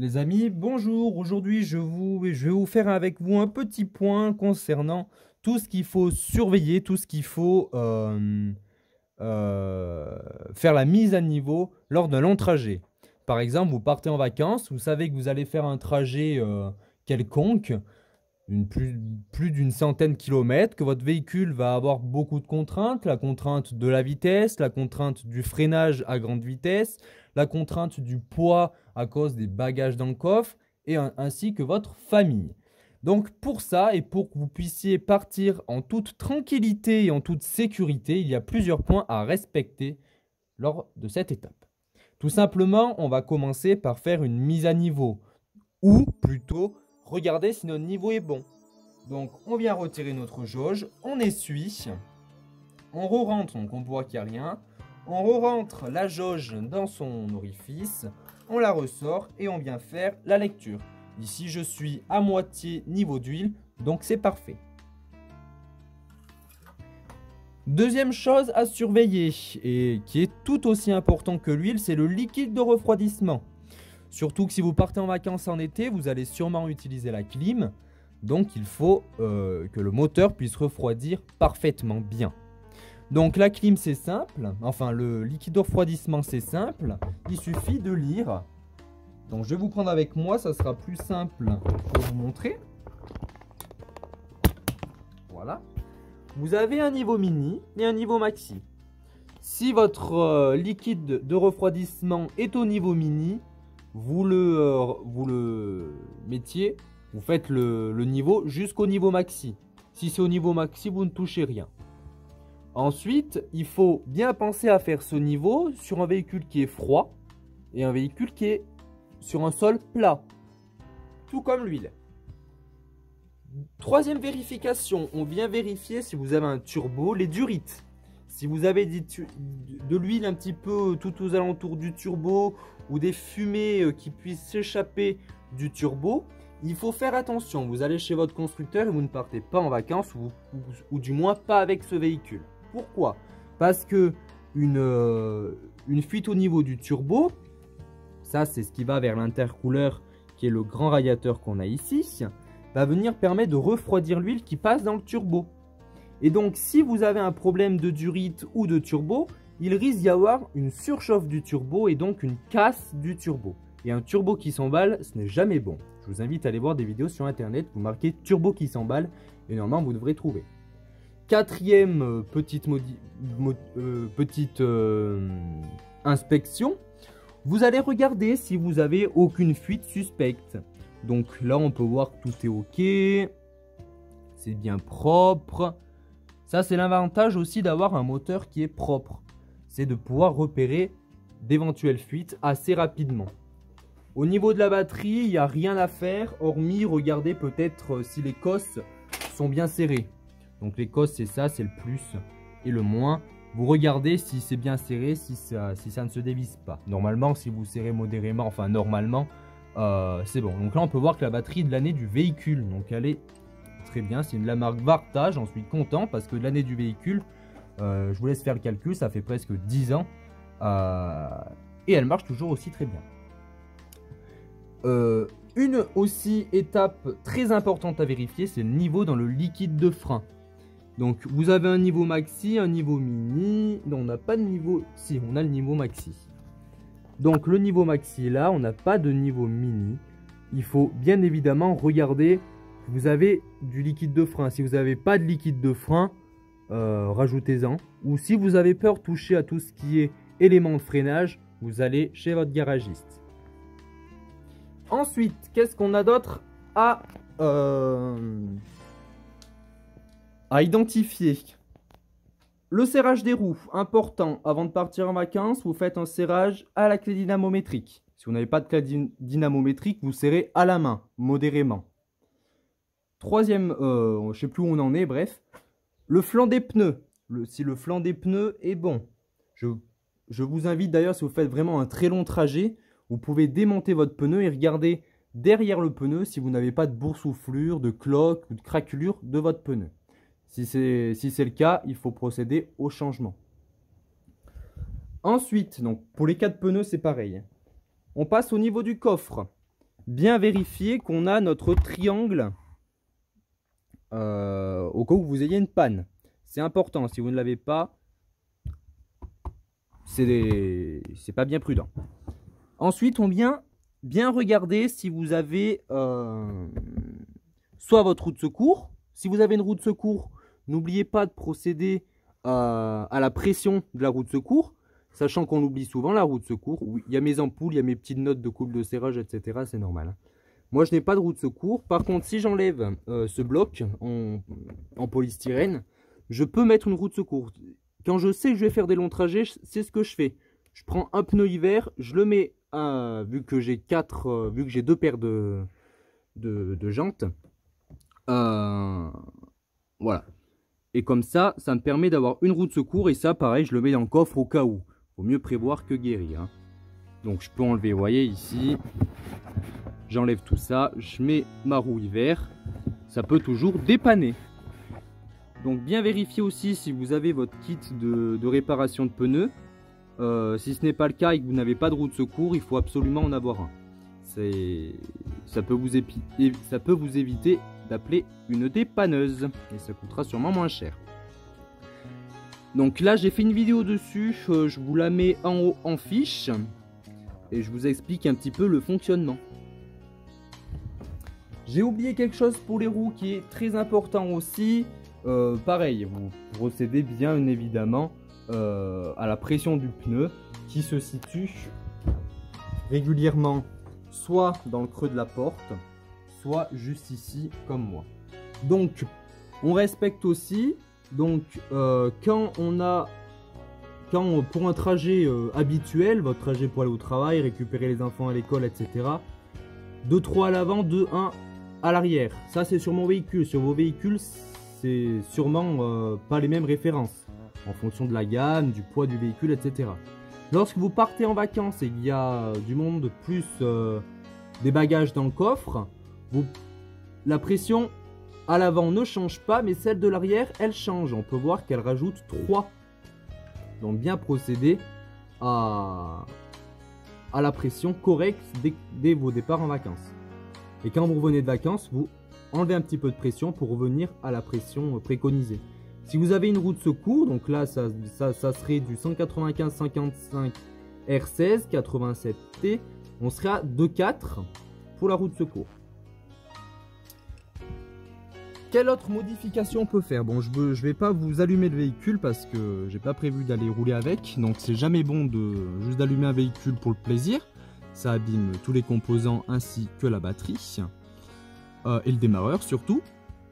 Les amis, bonjour. Aujourd'hui, je vais vous faire avec vous un petit point concernant tout ce qu'il faut surveiller, tout ce qu'il faut faire la mise à niveau lors d'un long trajet. Par exemple, vous partez en vacances, vous savez que vous allez faire un trajet quelconque, plus d'une centaine de kilomètres, que votre véhicule va avoir beaucoup de contraintes, la contrainte de la vitesse, la contrainte du freinage à grande vitesse, la contrainte du poids à cause des bagages dans le coffre, et ainsi que votre famille. Donc pour ça, et pour que vous puissiez partir en toute tranquillité et en toute sécurité, il y a plusieurs points à respecter lors de cette étape. Tout simplement, on va commencer par faire une mise à niveau, ou plutôt regarder si notre niveau est bon. Donc on vient retirer notre jauge, on essuie, on re-rentre, donc on voit qu'il n'y a rien, on re-rentre la jauge dans son orifice, on la ressort et on vient faire la lecture. Ici je suis à moitié niveau d'huile, donc c'est parfait. Deuxième chose à surveiller, et qui est tout aussi important que l'huile, c'est le liquide de refroidissement. Surtout que si vous partez en vacances en été, vous allez sûrement utiliser la clim. Donc il faut que le moteur puisse refroidir parfaitement bien. Donc la clim c'est simple, enfin le liquide de refroidissement c'est simple. Il suffit de lire. Donc je vais vous prendre avec moi, ça sera plus simple pour vous montrer. Voilà. Vous avez un niveau mini et un niveau maxi. Si votre liquide de refroidissement est au niveau mini, vous le mettiez, vous faites le niveau jusqu'au niveau maxi. Si c'est au niveau maxi, vous ne touchez rien. Ensuite, il faut bien penser à faire ce niveau sur un véhicule qui est froid et un véhicule qui est sur un sol plat, tout comme l'huile. Troisième vérification, on vient vérifier si vous avez un turbo, les durites. Si vous avez de l'huile un petit peu tout aux alentours du turbo ou des fumées qui puissent s'échapper du turbo, il faut faire attention. Vous allez chez votre constructeur et vous ne partez pas en vacances ou du moins pas avec ce véhicule. Pourquoi? Parce que une fuite au niveau du turbo, ça c'est ce qui va vers l'intercooleur qui est le grand radiateur qu'on a ici, va venir permettre de refroidir l'huile qui passe dans le turbo. Et donc, si vous avez un problème de durite ou de turbo, il risque d'y avoir une surchauffe du turbo et donc une casse du turbo. Et un turbo qui s'emballe, ce n'est jamais bon. Je vous invite à aller voir des vidéos sur internet, vous marquez turbo qui s'emballe et normalement vous devrez trouver. Quatrième petite inspection, vous allez regarder si vous avez aucune fuite suspecte. Donc là, on peut voir que tout est ok, c'est bien propre. Ça, c'est l'avantage aussi d'avoir un moteur qui est propre. C'est de pouvoir repérer d'éventuelles fuites assez rapidement. Au niveau de la batterie, il n'y a rien à faire, hormis regarder peut-être si les cosses sont bien serrées. Donc les cosses, c'est ça, c'est le plus et le moins. Vous regardez si c'est bien serré, si ça ne se dévisse pas. Normalement, si vous serrez modérément, enfin normalement, c'est bon. Donc là, on peut voir que la batterie de l'année du véhicule, donc elle est très bien, c'est de la marque Varta, j'en suis content parce que l'année du véhicule, je vous laisse faire le calcul, ça fait presque 10 ans et elle marche toujours aussi très bien. Une aussi étape très importante à vérifier, c'est le niveau dans le liquide de frein. Donc vous avez un niveau maxi, un niveau mini, non on n'a pas de niveau, si on a le niveau maxi. Donc le niveau maxi est là, on n'a pas de niveau mini, il faut bien évidemment regarder. Vous avez du liquide de frein. Si vous n'avez pas de liquide de frein, rajoutez-en. Ou si vous avez peur de toucher à tout ce qui est élément de freinage, vous allez chez votre garagiste. Ensuite, qu'est-ce qu'on a d'autre à identifier? Le serrage des roues, important. Avant de partir en vacances, vous faites un serrage à la clé dynamométrique. Si vous n'avez pas de clé dynamométrique, vous serrez à la main, modérément. Troisième, je ne sais plus où on en est, bref. Le flanc des pneus. Si le flanc des pneus est bon. Je vous invite d'ailleurs, si vous faites vraiment un très long trajet, vous pouvez démonter votre pneu et regarder derrière le pneu si vous n'avez pas de boursouflure, de cloque ou de craquelure de votre pneu. Si c'est le cas, il faut procéder au changement. Ensuite, donc, pour les 4 pneus, c'est pareil. On passe au niveau du coffre. bien vérifier qu'on a notre triangle au cas où vous ayez une panne. C'est important, si vous ne l'avez pas, c'est pas bien prudent. Ensuite, on vient bien regarder si vous avez soit votre roue de secours. Si vous avez une roue de secours, n'oubliez pas de procéder à la pression de la roue de secours, sachant qu'on oublie souvent la roue de secours. Oui, il y a mes ampoules, il y a mes petites notes de couple de serrage, etc. C'est normal. Moi, je n'ai pas de roue de secours. Par contre, si j'enlève ce bloc en polystyrène, je peux mettre une roue de secours. Quand je sais que je vais faire des longs trajets, c'est ce que je fais. Je prends un pneu hiver, je le mets, vu que j'ai deux paires de jantes. Voilà. Et comme ça me permet d'avoir une roue de secours. Et ça, pareil, je le mets dans le coffre au cas où. Vaut mieux prévoir que guérir. Hein. Donc, je peux enlever, vous voyez, ici. J'enlève tout ça. Je mets ma roue hiver. Ça peut toujours dépanner. Donc, bien vérifier aussi si vous avez votre kit de réparation de pneus. Si ce n'est pas le cas et que vous n'avez pas de roue de secours, il faut absolument en avoir un. Ça peut vous éviter d'appeler une dépanneuse et ça coûtera sûrement moins cher. Donc là, j'ai fait une vidéo dessus, je vous la mets en haut en fiche et je vous explique un petit peu le fonctionnement. J'ai oublié quelque chose pour les roues qui est très important aussi. Pareil, vous procédez bien évidemment à la pression du pneu qui se situe régulièrement soit dans le creux de la porte, soit juste ici comme moi. Donc on respecte aussi, donc pour un trajet habituel, votre trajet pour aller au travail, récupérer les enfants à l'école, etc. 2-3 à l'avant, 2-1 à l'arrière. Ça c'est sur mon véhicule. Sur vos véhicules, c'est sûrement pas les mêmes références en fonction de la gamme, du poids du véhicule, etc. Lorsque vous partez en vacances et qu'il y a du monde plus des bagages dans le coffre, la pression à l'avant ne change pas, mais celle de l'arrière, elle change. On peut voir qu'elle rajoute 3. Donc bien procéder à la pression correcte dès vos départs en vacances. Et quand vous revenez de vacances, vous enlevez un petit peu de pression pour revenir à la pression préconisée. Si vous avez une roue de secours, donc là ça serait du 195-55 R16 87T, on serait à 2,4 pour la roue de secours. Quelle autre modification on peut faire? Bon, je vais pas vous allumer le véhicule parce que j'ai pas prévu d'aller rouler avec, donc c'est jamais bon juste d'allumer un véhicule pour le plaisir. Ça abîme tous les composants ainsi que la batterie et le démarreur surtout.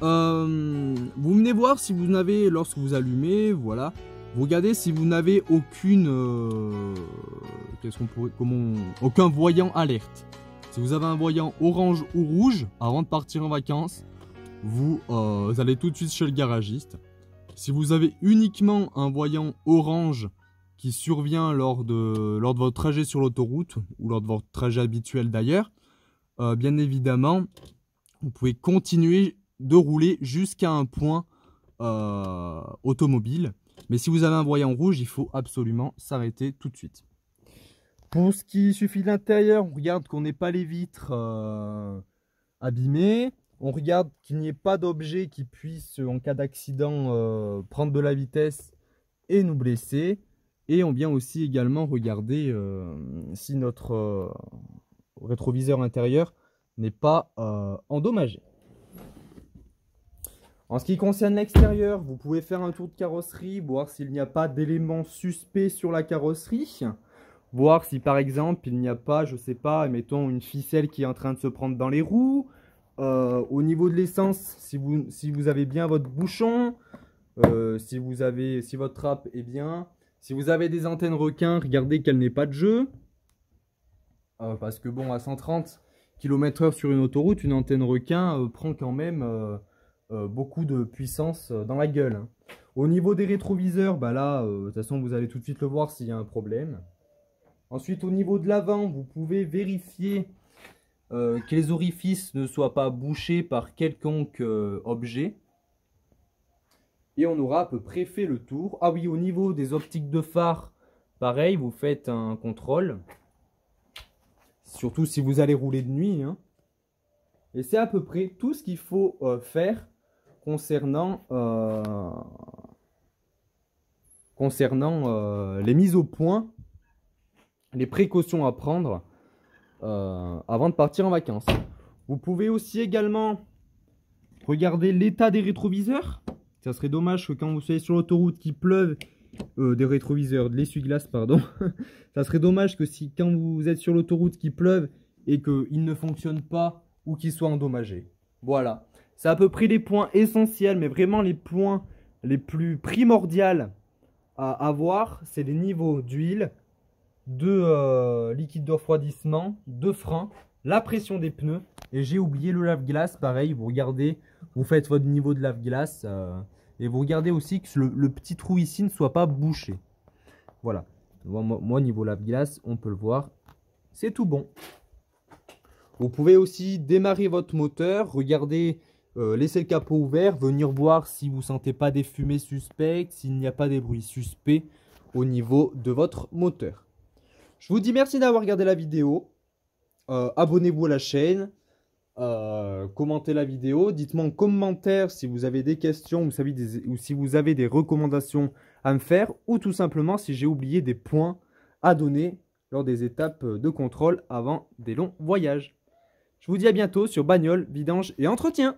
Vous venez voir si vous n'avez, lorsque vous allumez, voilà, vous regardez si vous n'avez aucun voyant alerte. Si vous avez un voyant orange ou rouge avant de partir en vacances, vous allez tout de suite chez le garagiste. Si vous avez uniquement un voyant orange qui survient lors de votre trajet sur l'autoroute ou lors de votre trajet habituel d'ailleurs, bien évidemment, vous pouvez continuer de rouler jusqu'à un point automobile. Mais si vous avez un voyant rouge, il faut absolument s'arrêter tout de suite. Pour ce qui suffit de l'intérieur, on regarde qu'on n'ait pas les vitres abîmées. On regarde qu'il n'y ait pas d'objet qui puisse, en cas d'accident, prendre de la vitesse et nous blesser. Et on vient aussi également regarder si notre rétroviseur intérieur n'est pas endommagé. En ce qui concerne l'extérieur, vous pouvez faire un tour de carrosserie, voir s'il n'y a pas d'éléments suspects sur la carrosserie. Voir si par exemple il n'y a pas, je sais pas, mettons une ficelle qui est en train de se prendre dans les roues. Au niveau de l'essence, si vous avez bien votre bouchon, si votre trappe est bien, si vous avez des antennes requins, regardez qu'elle n'ait pas de jeu. Parce que bon, à 130 km/h sur une autoroute, une antenne requin prend quand même beaucoup de puissance dans la gueule. Hein. Au niveau des rétroviseurs, bah là, de toute façon, vous allez tout de suite le voir s'il y a un problème. Ensuite, au niveau de l'avant, vous pouvez vérifier que les orifices ne soient pas bouchés par quelconque objet. Et on aura à peu près fait le tour. Ah oui, au niveau des optiques de phare, pareil, vous faites un contrôle. Surtout si vous allez rouler de nuit, hein. Et c'est à peu près tout ce qu'il faut faire concernant les mises au point, les précautions à prendre avant de partir en vacances. Vous pouvez aussi également regarder l'état des rétroviseurs. Ça serait dommage que quand vous soyez sur l'autoroute qu'il pleuve, des rétroviseurs, de l'essuie-glace, pardon. Ça serait dommage que si quand vous êtes sur l'autoroute qu'il pleuve et qu'il ne fonctionne pas ou qu'il soit endommagé. Voilà. C'est à peu près les points essentiels, mais vraiment les points les plus primordiaux à avoir, c'est les niveaux d'huile, de liquide de refroidissement, de frein, la pression des pneus. Et j'ai oublié le lave-glace, pareil, vous regardez, vous faites votre niveau de lave-glace et vous regardez aussi que le petit trou ici ne soit pas bouché. Voilà. Moi niveau lave-glace, on peut le voir, c'est tout bon. Vous pouvez aussi démarrer votre moteur, regarder, laisser le capot ouvert, venir voir si vous ne sentez pas des fumées suspectes, s'il n'y a pas des bruits suspects au niveau de votre moteur. Je vous dis merci d'avoir regardé la vidéo. Abonnez-vous à la chaîne. Commentez la vidéo. Dites-moi en commentaire si vous avez des questions ou si vous avez des recommandations à me faire. Ou tout simplement si j'ai oublié des points à donner lors des étapes de contrôle avant des longs voyages. Je vous dis à bientôt sur Bagnole, Vidange et Entretien.